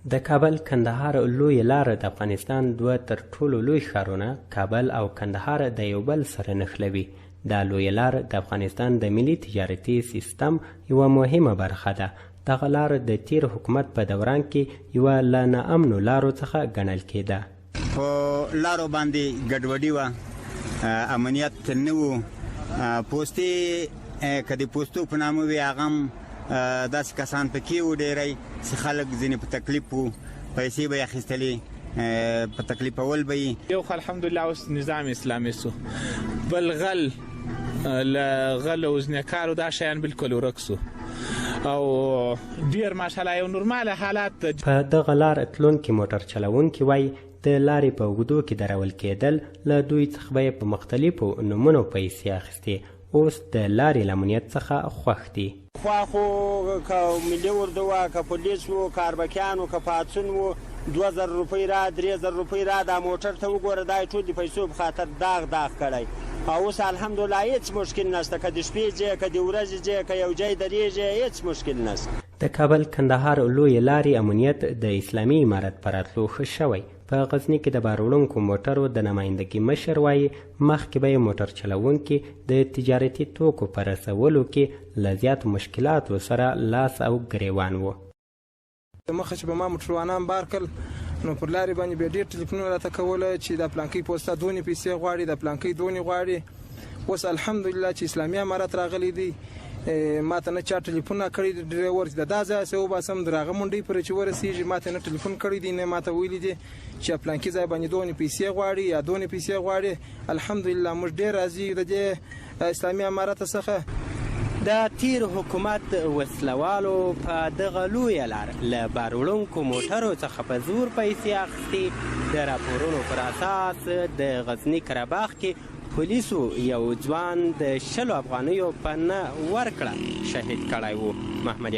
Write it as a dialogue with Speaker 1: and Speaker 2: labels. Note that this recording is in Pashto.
Speaker 1: د کابل کندهار لویه لاره د افغانستان دوه تر ټولو لوی ښارونه کابل او کندهار د یو بل سره نښلوي. دا لویه لاره د افغانستان د ملي تجارتي سیستم یوه مهمه برخه ده. دغه لاره د تیر حکومت په دوران کې یوه له ناامنو لارو څخه ګڼل کېده.
Speaker 2: په لارو باندې ګډوډي وه، امنیت نه و، پوستې که د پوستو په نامه وي هغه هم داسې کسان پکې و ډېری چې خلک ځینې په تکلیف وو، پیسې به یې اخیستلې، په تکلیفول به یې.
Speaker 3: یو خو الحمدلله اوس نظام اسلامي سو، بل غل له غل او زنیکارو دا شیان بالکل ورک سو او ډېر ماشاءالله یو نورمال حالات.
Speaker 1: په دغه لار تلونکي موټر چلونکي وایي د لارې په اوږدو کې درول کېدل، له دوی څخه به یې په مختلفو نومونو پیسې اخیستې. اوس د لارې له امنیت څخه خوښ دي.
Speaker 4: خوا خو که ملي اردو وه، که پولیس وو، که اربکیان وو، که پاڅون وو، 2000 روپۍ را 3000 روپۍ را دا موټر ته وګوره، دا یې ټول د پیسو په خاطر داغ کړی. او اوس الحمدلله هېڅ مشکل نشته، که د شپې ځې، که د ورځې ځې، که یو ځای درېږې، هېڅ مشکل نشته.
Speaker 1: د کابل کندهار لویې لارې امنیت د اسلامي امارت په راتلو ښه شوی. په غزني کې د بار وړونکو موټرو د نمایندګي مشر وایي مخکې به یې موټر چلونکي د تجارتي توکو په رسولو کې له زیاتو مشکلاتو سره لاس او ګریوان وو.
Speaker 5: مخه چې به ما موټروانان بار کړل نو پر لارې باندې بیا ډېر ټلیفونونه راته کوله چې د پلانکۍ پوسته دونې پیسې غواړي، د پلانکۍ دونې غواړي. اوس الحمدلله چې اسلامي امارت راغلی دی، ما ته نه چا ټلیفون کړی دی ډرایور چې دا ځای هسې وباسم، د هغه منډۍ پورې چې ورسېږي ما ته نه ټلیفون کړی دی، نه ما ته ویلي دي چې پلانکي ځای باندې دونې پیسې غواړي یا دونې پیسې غواړي. الحمدلله موږ ډېر راضي یو د دې اسلامي امارت څخه.
Speaker 1: د تیر حکومت وسلوالو په دغه لویه لار له بار وړونکو موټرو څخه په زور پیسې اخیستې. د راپورونو پر اساس د غزني کرهباغ کې پولیسو یو ځوان د 20 افغانیو په نه ورکړه شهید کړی و. محمد